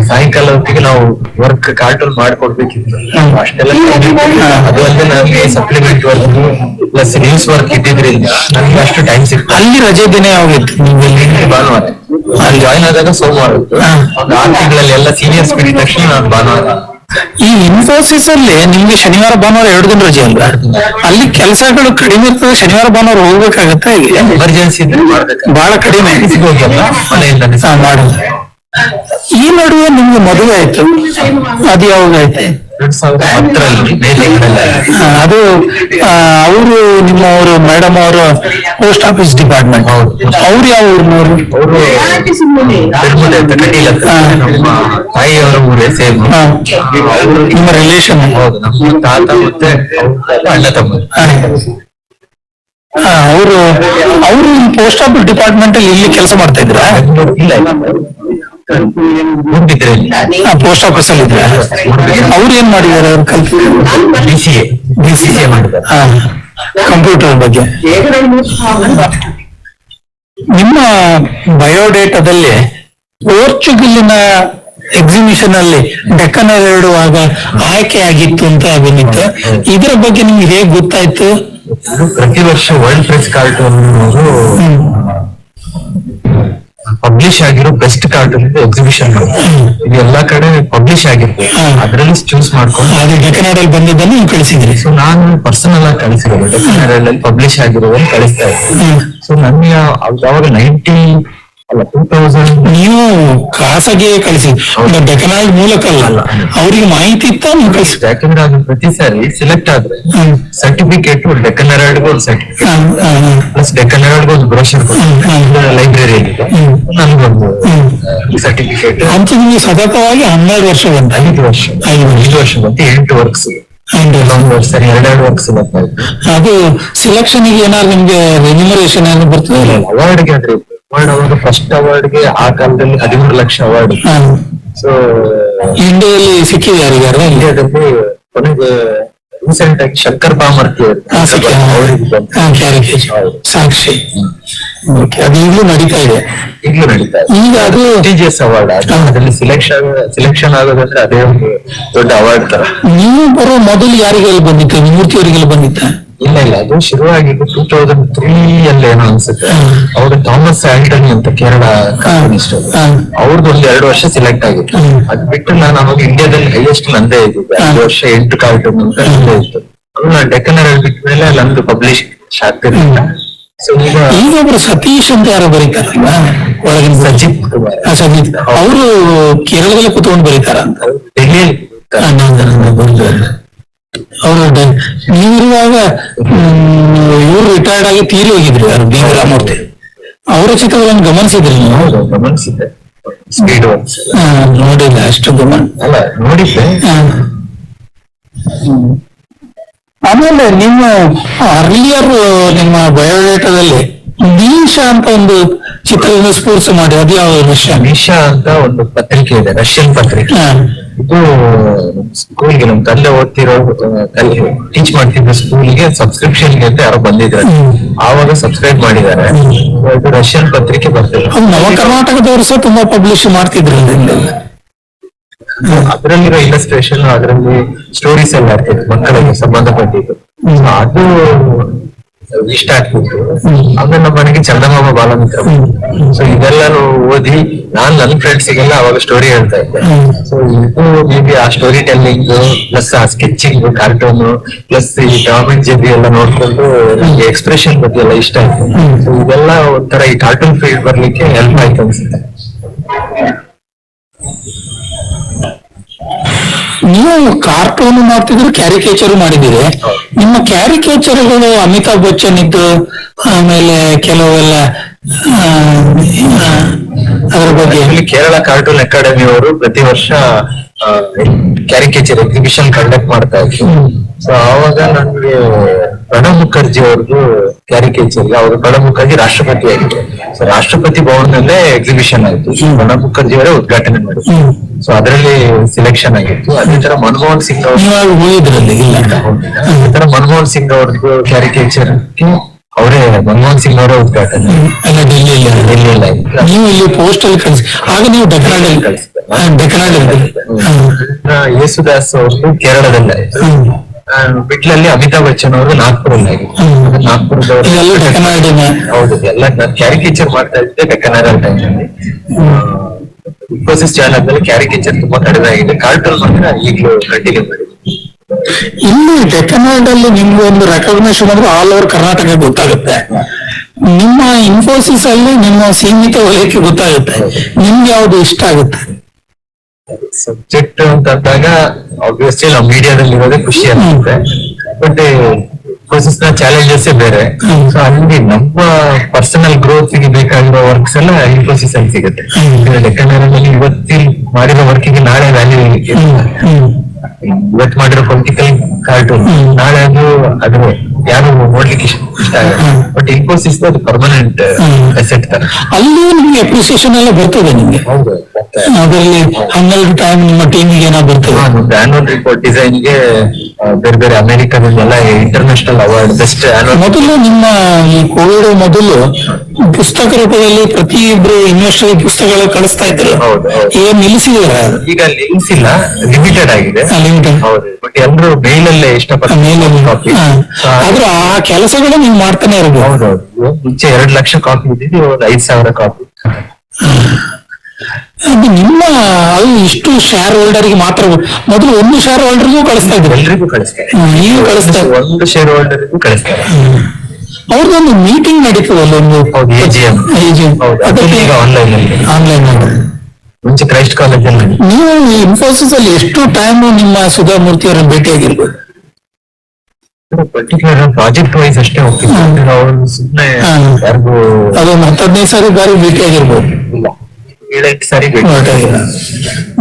ಸಾಯಂಕಾಲ ಹೊತ್ತಿಗೆ ನಾವು ವರ್ಕ್ ಕಾರ್ಟೂನ್ ಮಾಡ್ಕೊಡ್ಬೇಕಿತ್ತು. ಅಷ್ಟೆಲ್ಲ ಅದು ಅಲ್ಲದೆ ನಮ್ಗೆ supplement work plus news work ಇದ್ದಿದ್ರಿಂದ ನಮ್ಗೆ ಅಷ್ಟು ಟೈಮ್ ಸಿಗ್ತದೆ. ಅಲ್ಲಿ ರಜೆ ದಿನ ಯಾವಾಗಿತ್ತು? ಭಾನುವಾರ ಅಲ್ಲಿ ಜಾಯ್ನ್ ಆದಾಗ ಸೋಮವಾರ. ಒಂದು 6 ತಿಂಗಳಲ್ಲಿ ಎಲ್ಲ ಸೀನಿಯರ್ಸ್ ಬಿಟ್ಟಿದ ತಕ್ಷಣ ನಾನು ಭಾನುವಾರ. ಈ ಇನ್ಫೋಸಿಸ್ ಅಲ್ಲಿ ನಿಮ್ಗೆ ಶನಿವಾರ ಭಾನುವಾರ 2 ದಿನ ರಜೆ ಅಲ್ಲ, ಅಲ್ಲಿ ಕೆಲಸಗಳು ಕಡಿಮೆ ಇರ್ತದೆ, ಶನಿವಾರ ಭಾನುವಾರ ಹೋಗ್ಬೇಕಾಗತ್ತೆ. ಎಮರ್ಜೆನ್ಸಿ ಇದ್ರೆ ಮಾಡ್ಬೇಕು, ಬಹಳ ಕಡಿಮೆ ಹೋಗಲ್ಲ ಮನೆಯಿಂದ ಮಾಡುದು. ಈ ನಡುವೆ ನಿಮ್ಗೆ ಮದುವೆ ಆಯ್ತು, ಅದು ಯಾವಾಗ ಆಯ್ತು? 2010ರಲ್ಲಿ ಮೇ ತಿಂಗಳಲ್ಲಿ. ಅದು ಅವರು ನಿಮ್ಮವರು ಮೇಡಮ್ ಅವರು ಪೋಸ್ಟ್ ಆಫೀಸ್ ಡಿಪಾರ್ಟ್ಮೆಂಟ್, ಅವ್ರು ಯಾವ ಊರಿನವರು? ಅವರು ಅಂತ ಕಟೀಲ್ ಅಂತ, ನಮ್ಮ ತಾಯಿಯವರ ಊರೇ ಸೇಮ್. ನಿಮ್ಮ ರಿಲೇಷನ್? ಹೌದು, ನಮ್ಮ ತಾತ ಮತ್ತೆ ಅಣ್ಣ ತಮ್ಮ. ಅವರು ಪೋಸ್ಟ್ ಆಫೀಸ್ ಡಿಪಾರ್ಟ್ಮೆಂಟ್ ಅಲ್ಲಿ ಇಲ್ಲಿ ಕೆಲಸ ಮಾಡ್ತಾ ಇದ್ರ? ಇಲ್ಲ, ಪೋಸ್ಟ್ ಆಫೀಸ್ ಅಲ್ಲಿ ಇದ್ರೆ. ಅವ್ರು ಏನ್ ಮಾಡಿದ್ದಾರೆ? ಅವ್ರು ಕಲ್ತು BCA ಮಾಡಿದ್ದಾರೆ, ಕಂಪ್ಯೂಟರ್ ಬಗ್ಗೆ. ನಿಮ್ಮ ಬಯೋಡೇಟಾದಲ್ಲಿ ಪೋರ್ಚುಗಲಿನ ಎಕ್ಸಿಬಿಷನ್ ಅಲ್ಲಿ ಡೆಕ್ಕನ್ ಆಗ ಆಯ್ಕೆ ಆಗಿತ್ತು ಅಂತ ಬಂದಿತ್ತು. ಇದರ ಬಗ್ಗೆ ನಿಮ್ಗೆ ಹೇಗ್ ಗೊತ್ತಾಯ್ತು? ಪ್ರತಿ ವರ್ಷ ವರ್ಲ್ಡ್ ಪ್ರೆಸ್ ಕಾರ್ಟೂನ್ ಪಬ್ಲಿಷ್ ಆಗಿರೋ ಬೆಸ್ಟ್ ಕಾರ್ಟೂನ್ ಎಕ್ಸಿಬಿಷನ್ ಇದು ಎಲ್ಲಾ ಕಡೆ ಪಬ್ಲಿಷ್ ಆಗಿರ್ತದೆ. ಅದ್ರಲ್ಲಿ ಚೂಸ್ ಮಾಡ್ಕೊಂಡು ಡೆಕ್ಕನ್ ಬಂದಿದ್ದನ್ನು ನೀವು ಕಳಿಸಿದ್ರಿ? ಸೊ ನಾನು ಪರ್ಸನಲ್ ಆಗಿ ಕಳಿಸಿರೋದು, ಡೆಕ್ಕನ್ ಪಬ್ಲಿಷ್ ಆಗಿರೋದನ್ನು ಕಳಿಸ್ತಾ ಇದ್ದೆ. ಸೊ ನನ್ಗೆ ಅವಾಗ 2000 ನೀವು ಖಾಸಗಿ ಕಳಿಸಿ, ಡೆಕ್ಕನ್ ಮೂಲಕ ಅಲ್ಲ, ಅವ್ರಿಗೆ ಮಾಹಿತಿ ಇತ್ತ ನೀವು ಕಳಿಸಿ? ಯಾಕಂದ್ರೆ ಅದು ಪ್ರತಿ ಸಾರಿ ಸೆಲೆಕ್ಟ್ ಆದ್ರೆ ಸರ್ಟಿಫಿಕೇಟ್ ಡೆಕ್ಕನ್ ಹೆರಾಲ್ಡ್ಗೆ ಒಂದು ಸರ್ಟಿಫಿಕೇಟ್ ಪ್ಲಸ್ ಡೆಕ್ಕನ್ ಹೆರಾಲ್ಡ್ಗೆ ಒಂದು ಬ್ರೋಷರ್ ಲೈಬ್ರರಿಯಲ್ಲಿ ನನ್ಗೊಂದು ಸರ್ಟಿಫಿಕೇಟ್. ಅಂತ ನಿಮ್ಗೆ ಸತತವಾಗಿ 12 ವರ್ಷ ಬಂತ? 5 ವರ್ಷ ಬಂತು, 8 ವರ್ಕ್ಸ್, 2 ವರ್ಕ್ಸ್ ಬರ್ತಾ ಇತ್ತು. ಅದು ಸೆಲೆಕ್ಷನ್ ಗೆ ಏನಾದ್ರು ನಿಮ್ಗೆ ರೆಮ್ಯುನರೇಷನ್ ಏನಾದ್ರು ಬರ್ತದೆ? ಅವಾರ್ಡ್ಗೆ ಆದ್ರೆ ಅವಾರ್ಡ್, ಫಸ್ಟ್ ಅವಾರ್ಡ್ಗೆ ಆ ಕಾಲದಲ್ಲಿ 13 ಲಕ್ಷ ಅವಾರ್ಡ್. ಸೊ ಇಂಡಿಯಾದಲ್ಲಿ ಸಿಕ್ಕಿದೆ ಯಾರಿಗಾರು? ಇಂಡಿಯಾದಲ್ಲಿ ಕೊನೆಗೆ ರೀಸೆಂಟ್ ಆಗಿ ಶಂಕರ್ ಪಾಮರ್ತಿ ಸಾಕ್ಷಿ, ಅದು ಈಗಲೂ ನಡೀತಾ ಇದೆ. ಈಗ ಅದು prestigious ಅವಾರ್ಡ್, ಅದರಲ್ಲಿ ಸಿಲೆಕ್ಷನ್ ಆಗೋದಂದ್ರೆ ಅದೇ ಒಂದು ದೊಡ್ಡ ಅವಾರ್ಡ್ ತರ. ನೀವು ಬರೋ ಮೊದಲು ಯಾರಿಗೆಲ್ಲ ಬಂದಿತ್ತು? ಮೂರ್ತಿ ಅವರಿಗೆಲ್ಲ ಬಂದಿತ್ತ? ಇಲ್ಲ, ಅದು ಶುರುವಾಗಿದ್ದು 2003 ಅಲ್ಲಿ ಏನೋ ಅನ್ಸುತ್ತೆ. ಅವರು ಥಾಮಸ್ ಆಂಟನಿ ಅಂತ ಕೇರಳ ಕಾರ್ಟೂನಿಸ್ಟ್, ಅವ್ರದ್ದು ಒಂದು 2 ವರ್ಷ ಸೆಲೆಕ್ಟ್ ಆಗಿತ್ತು. ಅದ್ ಬಿಟ್ಟು ನಾನು ಅವಾಗ ಇಂಡಿಯಾದಲ್ಲಿ ಹೈಯೆಸ್ಟ್ ನಂದೇ ಇದ್ದಿದ್ದೆ, 5 ವರ್ಷ 8 ಕಾರ್ಟೂನ್ ಅಂತ ನಂದೇ ಇತ್ತು. ನಾನು ಡೆಕ್ಕನ್ ಹೆರಾಲ್ಡ್ ಬಿಟ್ಟ ಮೇಲೆ ನಂದು ಪಬ್ಲಿಷ್ ಆಗ್ತಿರ್ಲಿಲ್ಲ. ಸೊ ಈಗ ಒಬ್ರು ಸತೀಶ್ ಅಂತ ಯಾರೋ ಬರೀತಾರಲ್ಲ ಒಳಗಿನ, ಸಜಿತ್ ಕುಮಾರ್, ಅವರು ಕೇರಳದಲ್ಲಿ ಕುತ್ಕೊಂಡು ಬರೀತಾರ ಅಂತ? ಅವರು ನೀವಿರುವಾಗ ಇವ್ರು ರಿಟೈರ್ಡ್ ಆಗಿ ತೀರಿ ಹೋಗಿದ್ರು, ಯಾರು ಬಿ ವಿ ರಾಮಮೂರ್ತಿ. ಅವರ ಚಿತ್ರಗಳನ್ನು ಗಮನಿಸಿದ್ರಿ ನೀವು? ಗಮನಿಸಿದ್ದೆ, ಸ್ಪೀಡ್ ವರ್ಕ್ಸ್ ನೋಡಿಲ್ಲ ಅಷ್ಟು ಅಲ್ಲ, ನೋಡಿದ್ದೆ. ಆಮೇಲೆ ನಿಮ್ಮ ಅರ್ಲಿಯರ್ ನಿಮ್ಮ ಬಯೋಡೇಟಾದಲ್ಲಿ ನೀಶಾ ಅಂತ ಒಂದು ಚಿತ್ರದಿಂದ ಸ್ಫೂರ್ತಿ ಮಾಡಿ ಅದು ಯಾವ ವಿಷಯ? ನಿಶಾ ಅಂತ ಒಂದು ಪತ್ರಿಕೆ ಇದೆ, ರಷ್ಯನ್ ಪತ್ರಿಕೆ. ಹಾ. ಇದು ಸ್ಕೂಲ್ಗೆ ನಮ್ ತಂದೆ ಓದ್ತಿರೋ ಟೀಚ್ ಮಾಡ್ತಿದ್ದ ಸ್ಕೂಲ್ಗೆ ಸಬ್ಸ್ಕ್ರಿಪ್ಷನ್ ಅಂತ ಯಾರೋ ಬಂದಿದ್ದಾರೆ, ಆವಾಗ ಸಬ್ಸ್ಕ್ರೈಬ್ ಮಾಡಿದ್ದಾರೆ. ಇದು ರಷ್ಯನ್ ಪತ್ರಿಕೆ ಬರ್ತದೆ. ಅದು ನವ ಕರ್ನಾಟಕದವರು ಸಹ ತುಂಬಾ ಪಬ್ಲಿಷ್ ಮಾಡ್ತಿದ್ರು ಅದರಲ್ಲಿರೋ ಇಲಸ್ಟ್ರೇಷನ್, ಅದರಲ್ಲಿ ಸ್ಟೋರೀಸ್ ಎಲ್ಲ ಇರ್ತಿತ್ತು ಮಕ್ಕಳಿಗೆ ಸಂಬಂಧಪಟ್ಟಿದ್ದು. ಅದು ಇಷ್ಟ ಆಗ್ತಿತ್ತು. ಆಮೇಲೆ ನಮ್ಮ ಮನೆಗೆ ಚಂದಮಾಮ ಬಾಲಮಿತ್ರ. ಸೊ ಇದೆಲ್ಲಾನು ಓದಿ ನಾನ್ ನನ್ನ ಫ್ರೆಂಡ್ಸಿಗೆಲ್ಲ ಅವಾಗ ಸ್ಟೋರಿ ಹೇಳ್ತಾ ಇದ್ದೆ. ಸೊ ಇದು ಮೇ ಬಿ ಆ ಸ್ಟೋರಿ ಟೆಲ್ಲಿಂಗ್ ಪ್ಲಸ್ ಆ ಸ್ಕೆಚಿಂಗ್, ಕಾರ್ಟೂನ್ ಪ್ಲಸ್ ಈ ಟಾಮ್ ಅಂಡ್ ಜೆರ್ರಿ ಎಲ್ಲ ನೋಡ್ಕೊಂಡು ನನಗೆ ಎಕ್ಸ್ಪ್ರೆಷನ್ ಬಗ್ಗೆ ಎಲ್ಲ ಇಷ್ಟ ಆಯ್ತು. ಸೊ ಇದೆಲ್ಲ ಒಂಥರ ಈ ಕಾರ್ಟೂನ್ ಫೀಲ್ಡ್ ಬರ್ಲಿಕ್ಕೆ ಹೆಲ್ಪ್ ಆಯ್ತು ಅನ್ಸುತ್ತೆ. ನೀವು ಕಾರ್ಟೂನ್ ಮಾಡ್ತಿದ್ರು, ಕ್ಯಾರಿಕೇಚರ್ ಮಾಡಿದಿರಿ. ನಿಮ್ಮ ಕ್ಯಾರಿಕೇಚರ್ಗಳು ಅಮಿತಾಬ್ ಬಚ್ಚನ್ ಇದ್ದು, ಆಮೇಲೆ ಕೆಲವೆಲ್ಲ ಅದರ ಬಗ್ಗೆ ಕೇರಳ ಕಾರ್ಟೂನ್ ಅಕಾಡೆಮಿ ಅವರು ಪ್ರತಿ ವರ್ಷ ಕ್ಯಾರಿಕೇಚರ್ ಎಕ್ಸಿಬಿಷನ್ ಕಂಡಕ್ಟ್ ಮಾಡ್ತಾ ಇದ್ರು. ಸೊ ಆವಾಗ ನನ್ಗೆ ಪ್ರಣಬ್ ಮುಖರ್ಜಿ ಅವ್ರದ್ದು ಕ್ಯಾರಿಕೇಚರ್, ಅವಾಗ ಪ್ರಣಬ್ ಮುಖರ್ಜಿ ರಾಷ್ಟ್ರಪತಿ ಆಗಿದ್ರು. ಸೊ ರಾಷ್ಟ್ರಪತಿ ಭವನ್ ನಲ್ಲೇ ಎಕ್ಸಿಬಿಷನ್ ಆಯ್ತು, ಪ್ರಣಬ್ ಮುಖರ್ಜಿ ಅವರೇ ಉದ್ಘಾಟನೆ ಮಾಡಿದ್ರು. ಸೊ ಅದರಲ್ಲಿ ಸೆಲೆಕ್ಷನ್ ಆಗಿತ್ತು. ಅದೇ ತರ ಮನಮೋಹನ್ ಸಿಂಗ್ ಅವರು ಹೋಗಿದ್ರಲ್ಲಿ ಇಲ್ಲ, ಅದೇ ತರ ಮನಮೋಹನ್ ಸಿಂಗ್ ಅವ್ರದ್ದು ಕ್ಯಾರಿಕೇಚರ್ ಅವರೇ ಮನಮೋಹನ್ ಸಿಂಗ್ ಅವರೇ ಉದ್ಘಾಟನೆ ಎಲ್ಲ ಡೆಲ್ಲಿಯಲ್ಲಿ ಆಯ್ತು. ನೀವು ಇಲ್ಲಿ ಪೋಸ್ಟಲ್ಲಿ ಕಳಿಸಿ, ಆಗ ನೀವು ಡೆಕನಾಡಲ್ಲಿ ಯೇಸುದಾಸ್ ಅವ್ರದ್ದು ಕೇರಳದಲ್ಲಿ ಆಯ್ತು. ಬಿಟ್ಲಲ್ಲಿ ಅಮಿತಾಬ್ ಬಚ್ಚನ್ ಅವರು ನಾಗ್ಪುರಲ್ಲಿ ಆಗಿತ್ತು. ನಾಗ್ಪುರದವರು ಹೌದು, ಎಲ್ಲ ನಾನು ಕ್ಯಾರಿಕೇಚರ್ ಮಾಡ್ತಾ ಇದ್ದೆ ಡೆಕ್ಕನಾಡಲ್ ಟೈಮ್ನಲ್ಲಿ. ಇನ್ಫೋಸಿಸ್ ಚಾನಲ್ ಕ್ಯಾರಿಕೇಚರ್ ತುಂಬಾ ಕಡಿಮೆ ಆಗಿದೆ, ಕಾರ್ಟೂನ್ ಮಾತ್ರ ಈಗಲೂ ಕಂಟಿನ್ಯೂ ಮಾಡಿದೆ. ಇಲ್ಲಿ ಡೆಕ್ಕನಾಡಲ್ಲಿ ನಿಮ್ಗೆ ಒಂದು ರೆಕಗ್ನೇಷನ್ ಅಂದ್ರೆ ಆಲ್ ಓವರ್ ಕರ್ನಾಟಕ ಗೊತ್ತಾಗುತ್ತೆ. ನಿಮ್ಮ ಇನ್ಫೋಸಿಸ್ ಅಲ್ಲಿ ನಿಮ್ಮ ಸೀಮಿತ ವಲಯಕ್ಕೆ ಗೊತ್ತಾಗುತ್ತೆ. ನಿಮ್ಗೆ ಯಾವ್ದು ಇಷ್ಟ ಆಗುತ್ತೆ? ಸಬ್ಜೆಕ್ಟ್ ಅಂತ ಅಂದಾಗ ಆಬ್ವಿಯಸ್ಲಿ ನಾವು ಮೀಡಿಯಾದಲ್ಲಿ ಇರೋದೇ ಖುಷಿ ಆಗುತ್ತೆ. ಬಟ್ ಇನ್ಫೋಸಿಸ್ ನ ಚಾಲೆಂಜಸ್ ಬೇರೆ. ಸೊ ಅಲ್ಲಿ ನಮ್ಮ ಪರ್ಸನಲ್ ಗ್ರೋತ್ ಗೆ ಬೇಕಾಗಿರೋ ವರ್ಕ್ಸ್ ಎಲ್ಲ ಇನ್ಫೋಸಿಸ್ ಅಲ್ಲಿ ಸಿಗುತ್ತೆ. ಡೆಕ್ಕನಾಡಲ್ಲಿ ಇವತ್ತಿನ ಮಾಡಿರೋ ವರ್ಕಿಗೆ ನಾಳೆ ವ್ಯಾಲ್ಯೂ ಇವತ್ತು ಮಾಡಿರೋ ಪೊಲಿಟಿಕಲ್ ಕಾರ್ಟೂನ್ ನಾಳೆ ಅದು ಯಾರು ನೋಡ್ಲಿಕ್ಕೆ ಇಷ್ಟ ಆಗುತ್ತೆ. ಬಟ್ ಇನ್ಫೋಸಿಸ್ ಅದು ಪರ್ಮನೆಂಟ್ ಅಸೆಟ್ ತರ. ಅಲ್ಲಿ ನಿಮ್ಗೆ ಅಪ್ರಿಸಿಯೇಷನ್ ಎಲ್ಲ ಬರ್ತದೆ ನಿಮ್ಗೆ? ಹೌದು, ಅದರಲ್ಲಿ 12 ಟೈಮ್ ನಿಮ್ಮ ಟೀಮಿಗೆ ಏನೋ ಬರ್ತದೆ. ಆನ್ಯುವಲ್ ರಿಪೋರ್ಟ್ ಡಿಸೈನ್ ಗೆ ಬೇರೆ ಬೇರೆ ಅಮೆರಿಕದಲ್ಲೆಲ್ಲ ಇಂಟರ್ನ್ಯಾಷನಲ್ ಅವಾರ್ಡ್ ಬೆಸ್ಟ್. ಮೊದಲು ನಿಮ್ಮ ಈ ಕೋವಿಡ್ ಮೊದಲು ಪುಸ್ತಕ ರೂಪದಲ್ಲಿ ಪ್ರತಿಯೊಬ್ರು ಇನ್ವೆಸ್ಟರ್ ಪುಸ್ತಕಗಳು ಕಳಿಸ್ತಾ ಇದ್ರು. ಏನ್ ನಿಲ್ಲಿಸಿದಾರ? ಈಗ ನಿಲ್ಲಿಸಿಲ್ಲ, ಲಿಮಿಟೆಡ್ ಆಗಿದೆ. ಹೌದು, ಬಟ್ ಎಲ್ರು ಮೇಲ್ ಅಲ್ಲೇ ಇಷ್ಟಪಟ್ಟು ಆದ್ರೂ ಆ ಕೆಲಸಗಳು ನೀವು ಮಾಡ್ತಾನೆ ಇರ್ಬೋದು. ಹೌದೌದು, ಮುಂಚೆ 2 ಲಕ್ಷ ಕಾಪಿ ಇದ್ದಿದ್ದು ಇವಾಗ 5,000 ಕಾಪಿ. ಅದು ನಿಮ್ಮ ಅದು ಇಷ್ಟು ಶೇರ್ ಹೋಲ್ಡರ್ಗೆ ಮಾತ್ರ, ಮೊದಲು ಒಂದು ಶೇರ್ ಹೋಲ್ಡರ್ಗೂ ಕಳಿಸ್ತಾ ಇದ್ರು, ಎಲ್ರಿಗೂ ಕಳಿಸ್ತಾರೆ. ನೀವು ಕಳಿಸ್ತಾ ಒಂದು ಶೇರ್ ಹೋಲ್ಡರ್ಗೂ ಕಳಿಸ್ತಾರೆ. ಅವ್ರದ್ದೊಂದು ಮೀಟಿಂಗ್ ನಡೀತದಲ್ಲ ಒಂದು AGM. ಈಗ ಆನ್ಲೈನ್ ಮುಂಚೆ ಕ್ರೈಸ್ಟ್ ಕಾಲೇಜಲ್ಲಿ. ನೀವು ಇನ್ಫೋಸಿಸ್ ಅಲ್ಲಿ ಎಷ್ಟು ಟೈಮ್ ನಿಮ್ಮ ಸುಧಾಮೂರ್ತಿ ಅವರನ್ನು ಭೇಟಿಯಾಗಿರ್ಬೋದು? ಪರ್ಟಿಕ್ಯುಲರ್ ಪ್ರಾಜೆಕ್ಟ್ ವೈಸ್ ಅಷ್ಟೇ ಹೋಗ್ತಿದ್ರು. ಅವ್ರು ಸುಮ್ಮನೆ ಯಾರಿಗೂ ಅದೊಂದು 10-15 ಸಾರಿ ಬಾರಿ ಭೇಟಿಯಾಗಿರ್ಬೋದು. ಇಲ್ಲ, 7-8 ಸಾರಿ ಭೇಟಿಯಾಗಿಲ್ಲ.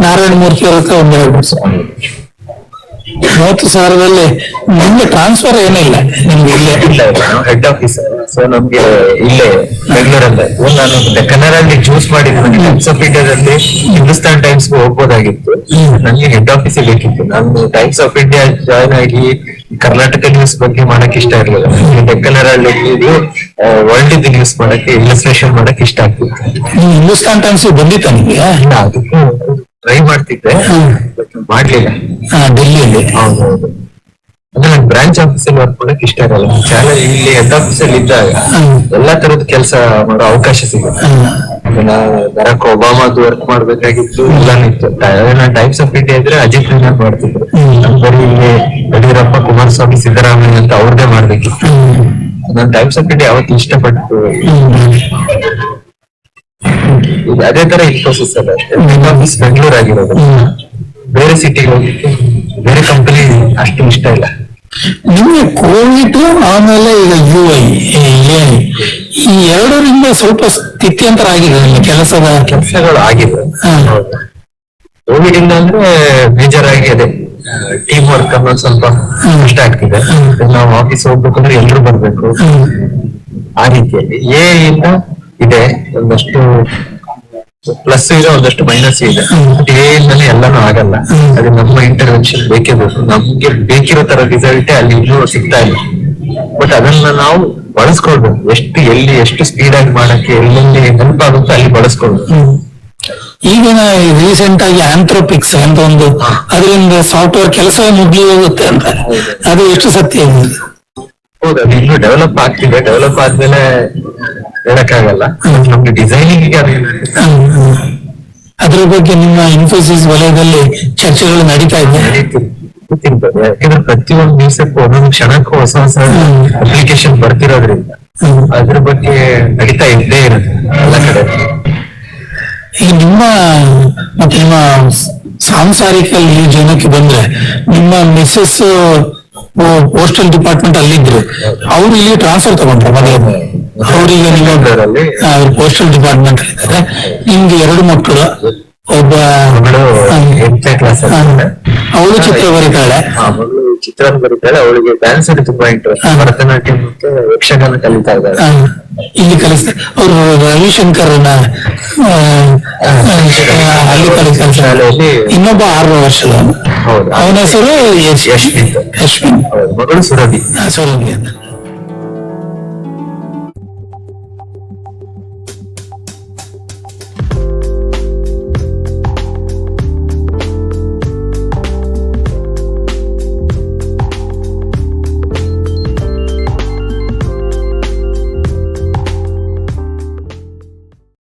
ನಾರಾಯಣ ಮೂರ್ತಿ ಅವ್ರ ಹತ್ರ 1-2 ವರ್ಷ. 30,000ದಲ್ಲಿ ನಿಮ್ಗೆ ಟ್ರಾನ್ಸ್ಫರ್ ಏನಿಲ್ಲ ನಿಮ್ಗೆ? ಇಲ್ಲ, ಹೆಡ್ ಆಫೀಸ್. ಸೊ ನಮ್ಗೆ ಇಲ್ಲೇ ಬೆಂಗಳೂರಲ್ಲೇ ನಾನು ಡೆಕ್ಕನಾಡಲ್ಲಿ ಚೂಸ್ ಮಾಡಿದ್ದೀನಿ. ಟೈಮ್ಸ್ ಆಫ್ ಇಂಡಿಯಾದಲ್ಲಿ ಹಿಂದೂಸ್ತಾನ್ ಟೈಮ್ಸ್ ಹೋಗ್ಬೋದಾಗಿತ್ತು, ನನ್ಗೆ ಹೆಡ್ ಆಫೀಸ್ ಬೇಕಿತ್ತು. ನಾನು ಟೈಮ್ಸ್ ಆಫ್ ಇಂಡಿಯಾ ಜಾಯ್ನ್ ಆಗಿ ಕರ್ನಾಟಕ ನ್ಯೂಸ್ ಬಗ್ಗೆ ಮಾಡಕ್ ಇಷ್ಟ ಇರ್ಲಿಲ್ಲ. ಡೆಕ್ಕನಾಡಲ್ಲಿ ವರ್ಲ್ಡ್ ನ್ಯೂಸ್ ಮಾಡಕ್ಕೆ, ಇಲ್ಲಸ್ಟ್ರೇಷನ್ ಮಾಡಕ್ ಇಷ್ಟ ಆಗ್ತಿತ್ತು. ಹಿಂದೂಸ್ತಾನ್ ಟೈಮ್ಸ್ ಬಂದಿತ್ತ ನಿಮ್ಗೆ? ಅದಕ್ಕೆ ಟ್ರೈ ಮಾಡ್ತಿದ್ದೆ, ಬಟ್ ಮಾಡ್ಲಿಲ್ಲ. ಡೆಲ್ಲಿಯಲ್ಲಿ? ಹೌದೌದು. ಅಂದ್ರೆ ನಂಗೆ ಬ್ರಾಂಚ್ ಆಫೀಸ್ ಅಲ್ಲಿ ವರ್ಕ್ ಮಾಡಕ್ ಇಷ್ಟ ಇರಲ್ಲ. ಇಲ್ಲಿ ಹೆಡ್ ಆಫೀಸ್ ಅಲ್ಲಿ ಇದ್ದಾಗ ಎಲ್ಲಾ ತರದ ಕೆಲಸ ಮಾಡೋ ಅವಕಾಶ ಸಿಗುತ್ತೆ. ಬರಾಕ್ ಒಬಾಮಾದು ವರ್ಕ್ ಮಾಡ್ಬೇಕಾಗಿತ್ತು, ಎಲ್ಲಾನಿತ್ತು. ನಾನು ಟೈಮ್ಸ್ ಆಫ್ ಇಂಡಿಯಾ ಇದ್ರೆ ಅಜಿತ್ ರೇನರ್ ಮಾಡ್ತಿದ್ರು. ಬರೀ ಇಲ್ಲಿ ಯಡಿಯೂರಪ್ಪ, ಕುಮಾರಸ್ವಾಮಿ, ಸಿದ್ದರಾಮಯ್ಯ ಅಂತ ಅವ್ರದ್ದೇ ಮಾಡ್ಬೇಕಿತ್ತು. ನಾನು ಟೈಮ್ಸ್ ಆಫ್ ಇಂಡಿಯಾ ಯಾವತ್ತು ಇಷ್ಟಪಟ್ಟು. ಅದೇ ತರ ಇನ್ಫೋಸಿಸ್ ಅಲ್ಲ ಅಷ್ಟೇ, ಹೆಡ್ ಆಫೀಸ್ ಬೆಂಗಳೂರು ಆಗಿರೋದು. ಬೇರೆ ಸಿಟಿಗೆ ಹೋಗ್ಲಿಕ್ಕೆ ಬೇರೆ ಕಂಪನಿ ಅಷ್ಟು ಇಷ್ಟ ಇಲ್ಲ. ನಿಮ್ಗೆ ಕೋವಿಡ್ ಆಮೇಲೆ ಈಗ UI ಈ ಎರಡರಿಂದ ಸ್ವಲ್ಪ ಸ್ಥಿತ್ಯಂತರ ಆಗಿದೆ ನಿಮ್ಮ ಕೆಲಸಗಳು ಆಗಿದೆ. ಕೋವಿಡ್ ಇಂದ ಅಂದ್ರೆ ಮೇಜರ್ ಆಗಿ ಅದೇ ಟೀಮ್ ವರ್ಕ್ ಅನ್ನೋದು ಸ್ವಲ್ಪ ಕಷ್ಟ ಆಗ್ತಿದೆ. ನಾವು ಆಫೀಸ್ ಹೋಗ್ಬೇಕಂದ್ರೆ ಎಲ್ರು ಬರ್ಬೇಕು, ಆ ರೀತಿಯಲ್ಲಿ. ಇಂದ ಇದೆ, ಒಂದಷ್ಟು ಪ್ಲಸ್ ಇದೆ, ಒಂದಷ್ಟು ಮೈನಸ್ ಇದೆ. ಏನಲ್ಲಿ ಎಲ್ಲಾನು ಆಗಲ್ಲ, ಅದು ನಮ್ಮ ಇಂಟರ್ವೆನ್ಷನ್ ಬೇಕೇ ಬೇಕು. ನಮ್ಗೆ ಬೇಕಿರೋ ತರ ರಿಸಲ್ಟೇ ಅಲ್ಲಿ ಇನ್ನೂ ಸಿಗ್ತಾ ಇಲ್ಲ. ಬಟ್ ಅದನ್ನ ನಾವು ಬಳಸ್ಕೊಳ್ಬೇಕು. ಎಲ್ಲಿ ಎಷ್ಟು ಸ್ಪೀಡ್ ಆಗಿ ಮಾಡಕ್ಕೆ ಎಲ್ಲೆಲ್ಲಿ ಹೆಲ್ಪ್ ಆಗುತ್ತೆ ಅಲ್ಲಿ ಬಳಸ್ಕೊಳ್ಬೇಕು. ಈಗ ರೀಸೆಂಟ್ ಆಗಿ ಆಂಥ್ರೋಪಿಕ್ಸ್ ಅಂತ ಒಂದು ಅದರಿಂದ ಸಾಫ್ಟ್ವೇರ್ ಕೆಲಸ ಮುಗ್ಲಿ ಹೋಗುತ್ತೆ ಅಂತ, ಅದು ಎಷ್ಟು ಸತ್ಯ ಇದೆ? ಹೌದು, ಅದು ಇನ್ನೂ ಡೆವಲಪ್ ಆಗ್ತಿದೆ. ಡೆವಲಪ್ ಆದ್ಮೇಲೆ ಹೇಳಕ್ಕಾಗಲ್ಲ. ನಮ್ಗೆ ಡಿಸೈನಿಂಗ್ ಅದ್ರ ಬಗ್ಗೆ ನಿಮ್ಮ ಇನ್ಫೋಸಿಸ್ ವಲಯದಲ್ಲಿ ಚರ್ಚೆಗಳು ನಡೀತಾ ಇದೆ. ಯಾಕಂದ್ರೆ ಪ್ರತಿಯೊಂದು ದಿವಸಕ್ಕೂ ಒಂದೊಂದು ಕ್ಷಣಕ್ಕೂ ಹೊಸ ಹೊಸ ಅಪ್ಲಿಕೇಶನ್ ಬರ್ತಿರೋದ್ರಿಂದ ಅದ್ರ ಬಗ್ಗೆ ನಡೀತಾ ಇದ್ದೇ ಇರುತ್ತೆ ಎಲ್ಲ ಕಡೆ. ಈಗ ನಿಮ್ಮ ಮತ್ತೆ ನಿಮ್ಮ ಸಾಂಸಾರಿಕ ಜೀವನಕ್ಕೆ ಬಂದ್ರೆ, ನಿಮ್ಮ ಮಿಸ್ಸಸ್ ಪೋಸ್ಟಲ್ ಡಿಪಾರ್ಟ್ಮೆಂಟ್ ಅಲ್ಲಿದ್ರು, ಅವ್ರು ಇಲ್ಲಿ ಟ್ರಾನ್ಸ್ಫರ್ ತಗೊಂಡ್ರು ಮನೆ. ಅವ್ರಿಗೆ ನಿಮ್ಮ ಪೋಸ್ಟಲ್ ಡಿಪಾರ್ಟ್ಮೆಂಟ್ ಇದ್ದಾರೆ. ನಿಮ್ಗೆ 2 ಮಕ್ಕಳು, ಒಬ್ಬ ಮಗಳು 8ನೇ ಕ್ಲಾಸ್, ಅವಳು ಚಿತ್ರ ಬರೀತಾಳೆ. ಮಗಳು ಚಿತ್ರ ಬರೀತಾಳೆ. ಅವಳಿಗೆ ಡ್ಯಾನ್ಸ್ ಅಲ್ಲಿ ತುಂಬಾ ಇಂಟ್ರೆಸ್ಟ್, ಭರತನಾಟ್ಯ ಮತ್ತೆ ಯಕ್ಷಗಾನ ಕಲಿತಾ ಇದ್ದಾರೆ. ಇಲ್ಲಿ ಕಲಿಸ್ತಾರೆ. ಅವರು ರವಿಶಂಕರ್ನ ಅಲ್ಲಿ ಕಲಿಸ್ತಾರೆ ಶಾಲೆಯಲ್ಲಿ. ಇನ್ನೊಬ್ಬ 6ನೇ ವರ್ಷದವನು, ಅವನ ಹೆಸರು ಯಶ್ವಿನ್. ಮಗಳು ಸುರಭಿ. ಸುರಭಿ ಅಂತ.